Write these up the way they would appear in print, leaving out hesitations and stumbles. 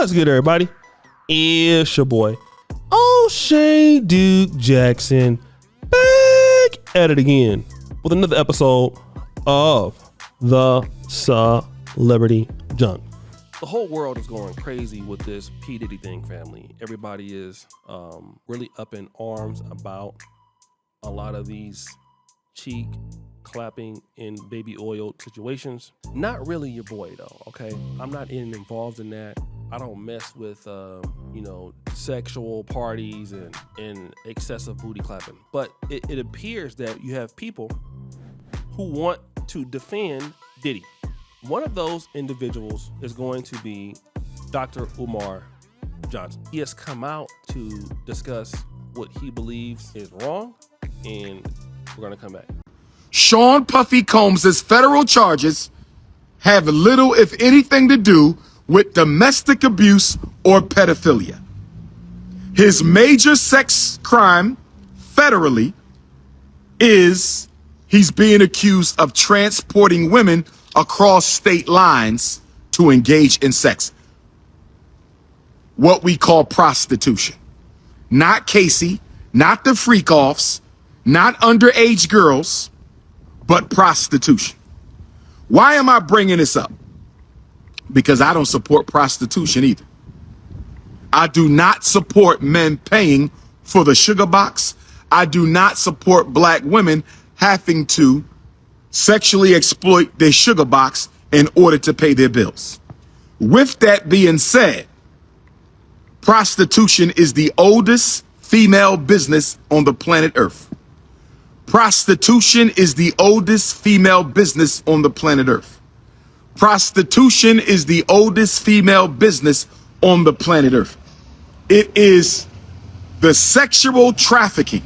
What's good, everybody? It's your boy, O'Shea Duke Jackson, back at it again with another episode of the Celebrity Junk. The whole world is going crazy with this P. Diddy thing, family. Everybody is really up in arms about a lot of these cheek clapping in baby oil situations. Not really your boy though, okay? I'm not involved in that. I don't mess with, sexual parties and excessive booty clapping. But it appears that you have people who want to defend Diddy. One of those individuals is going to be Dr. Umar Johnson. He has come out to discuss what he believes is wrong, and we're going to come back. Sean Puffy Combs' federal charges have little, if anything, to do with domestic abuse or pedophilia. His major sex crime federally is he's being accused of transporting women across state lines to engage in sex. What we call prostitution. Not Casey, not the freak-offs, not underage girls, but prostitution. Why am I bringing this up? Because I don't support prostitution either. I do not support men paying for the sugar box. I do not support black women having to sexually exploit their sugar box in order to pay their bills. With that being said, prostitution is the oldest female business on the planet Earth. Prostitution is the oldest female business on the planet Earth. Prostitution is the oldest female business on the planet Earth. It is the sexual trafficking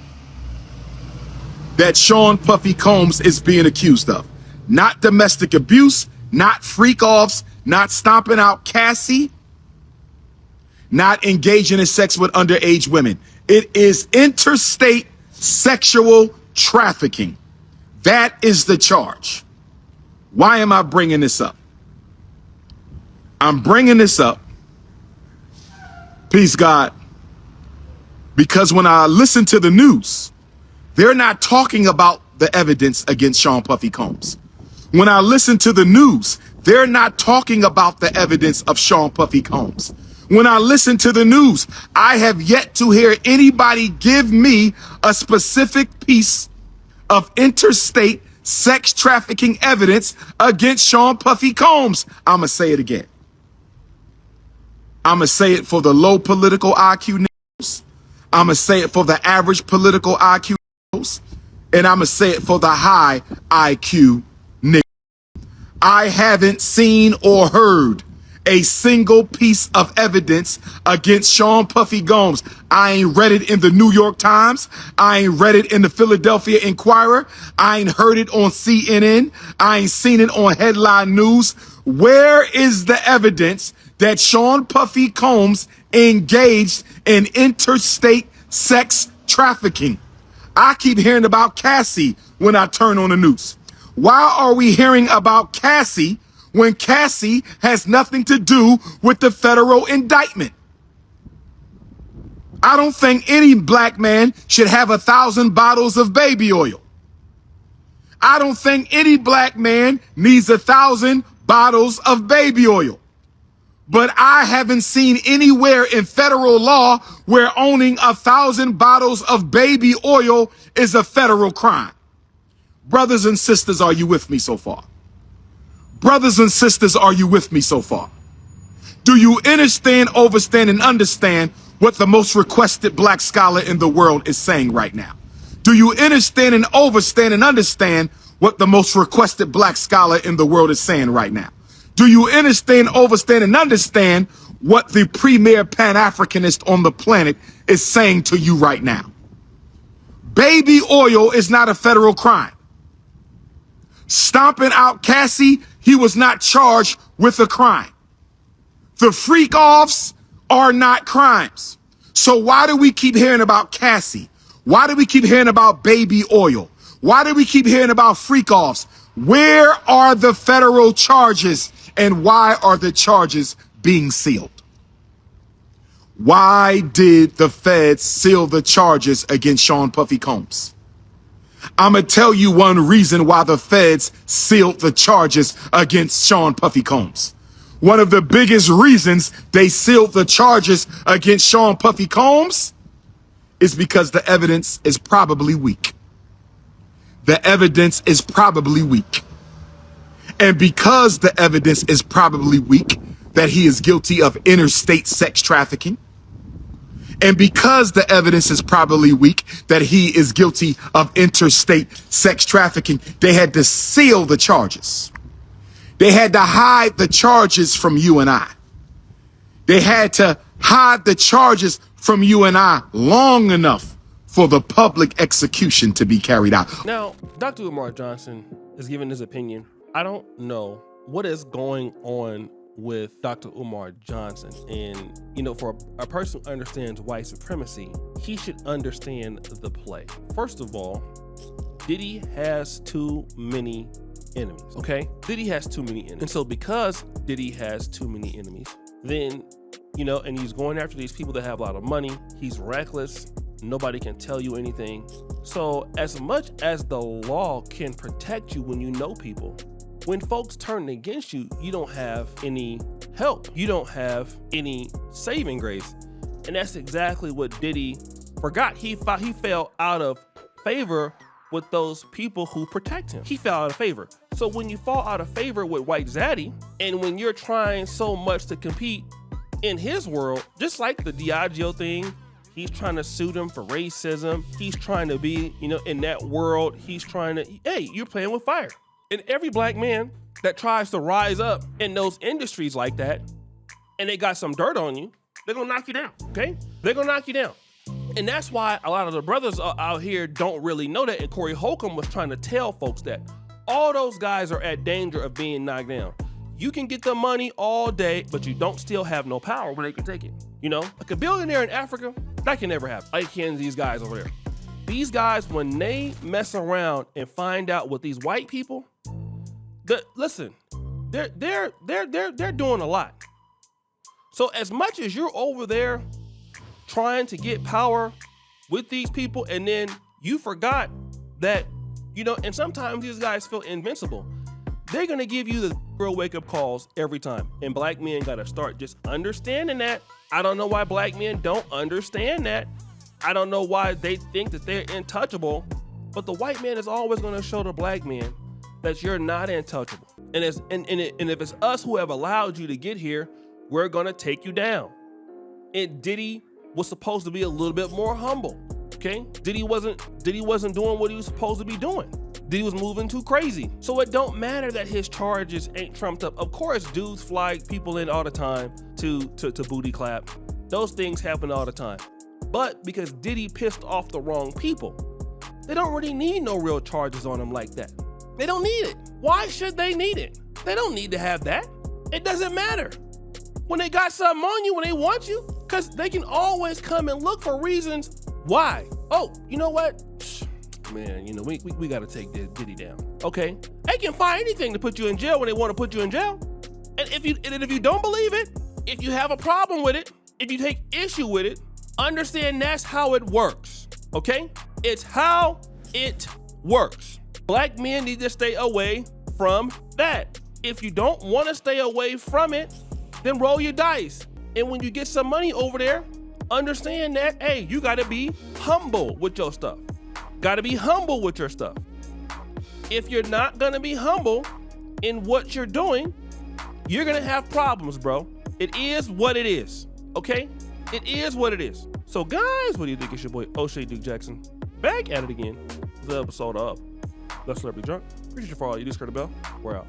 that Sean Puffy Combs is being accused of. Not domestic abuse, not freak-offs, not stomping out Cassie, not engaging in sex with underage women. It is interstate sexual trafficking. That is the charge. Why am I bringing this up? I'm bringing this up, peace God, because when I listen to the news, they're not talking about the evidence against Sean Puffy Combs. When I listen to the news, they're not talking about the evidence of Sean Puffy Combs. When I listen to the news, I have yet to hear anybody give me a specific piece of interstate sex trafficking evidence against Sean Puffy Combs. I'm going to say it again. I'm going to say it for the low political IQ niggas. I'm going to say it for the average political IQ niggas. And I'm going to say it for the high IQ niggas. I haven't seen or heard a single piece of evidence against Sean Puffy Combs. I ain't read it in the New York Times. I ain't read it in the Philadelphia Inquirer. I ain't heard it on CNN. I ain't seen it on headline news. Where is the evidence that Sean Puffy Combs engaged in interstate sex trafficking? I keep hearing about Cassie when I turn on the news. Why are we hearing about Cassie when Cassie has nothing to do with the federal indictment? I don't think any black man should have 1,000 bottles of baby oil. I don't think any black man needs 1,000 bottles of baby oil. But I haven't seen anywhere in federal law where owning 1,000 bottles of baby oil is a federal crime. Brothers and sisters, are you with me so far? Brothers and sisters, are you with me so far? Do you understand, overstand, and understand what the most requested black scholar in the world is saying right now? Do you understand and overstand and understand what the most requested black scholar in the world is saying right now? Do you understand, overstand, and understand what the premier Pan-Africanist on the planet is saying to you right now? Baby oil is not a federal crime. Stomping out Cassie, he was not charged with a crime. The freak-offs are not crimes. So why do we keep hearing about Cassie? Why do we keep hearing about baby oil? Why do we keep hearing about freak-offs? Where are the federal charges, and why are the charges being sealed? Why did the feds seal the charges against Sean Puffy Combs? I'm going to tell you one reason why the feds sealed the charges against Sean Puffy Combs. One of the biggest reasons they sealed the charges against Sean Puffy Combs is because the evidence is probably weak. The evidence is probably weak. And because the evidence is probably weak that he is guilty of interstate sex trafficking, and because the evidence is probably weak that he is guilty of interstate sex trafficking, they had to seal the charges. They had to hide the charges from you and I. They had to hide the charges from you and I long enough for the public execution to be carried out. Now, Dr. Umar Johnson is giving his opinion. I don't know what is going on with Dr. Umar Johnson. And, you know, for a person who understands white supremacy, he should understand the play. First of all, Diddy has too many enemies, okay? Diddy has too many enemies. And so because Diddy has too many enemies, then, you know, and he's going after these people that have a lot of money, he's reckless, nobody can tell you anything. So as much as the law can protect you when you know people, when folks turn against you, you don't have any help. You don't have any saving grace. And that's exactly what Diddy forgot. He fell out of favor with those people who protect him. He fell out of favor. So when you fall out of favor with White Zaddy, and when you're trying so much to compete in his world, just like the Diageo thing, he's trying to sue them for racism. He's trying to be, you know, in that world. He's trying to, hey, you're playing with fire. And every black man that tries to rise up in those industries like that, and they got some dirt on you, they're gonna knock you down, okay? They're gonna knock you down. And that's why a lot of the brothers out here don't really know that. And Corey Holcomb was trying to tell folks that all those guys are at danger of being knocked down. You can get the money all day, but you don't still have no power when they can take it. You know, like a billionaire in Africa, that can never happen. Like these guys over there. These guys, when they mess around and find out what these white people, listen, they're doing a lot. So as much as you're over there trying to get power with these people, and then you forgot that, you know, and sometimes these guys feel invincible. They're gonna give you the real wake-up calls every time. And black men gotta start just understanding that. I don't know why black men don't understand that. I don't know why they think that they're untouchable, but the white man is always gonna show the black man that you're not untouchable. And if it's us who have allowed you to get here, we're gonna take you down. And Diddy was supposed to be a little bit more humble, okay? Diddy wasn't doing what he was supposed to be doing. Diddy was moving too crazy. So it don't matter that his charges ain't trumped up. Of course, dudes fly people in all the time to booty clap. Those things happen all the time. But because Diddy pissed off the wrong people, they don't really need no real charges on him like that. They don't need it. Why should they need it? They don't need to have that. It doesn't matter. When they got something on you, when they want you, because they can always come and look for reasons why. Oh, you know what? Man, you know, we got to take Diddy down. Okay? They can find anything to put you in jail when they want to put you in jail. And if you don't believe it, if you have a problem with it, if you take issue with it, understand that's how it works. Okay? It's how it works. Black men need to stay away from that. If you don't want to stay away from it, then roll your dice. And when you get some money over there, understand that, hey, you got to be humble with your stuff. Got to be humble with your stuff. If you're not going to be humble in what you're doing, you're going to have problems, bro. It is what it is, okay? It is what it is. So guys, what do you think? It's your boy O'Shea Duke Jackson back at it again. The episode of The Celebrity Drunk. Appreciate you for all you do, Skirt the Bell. We're out.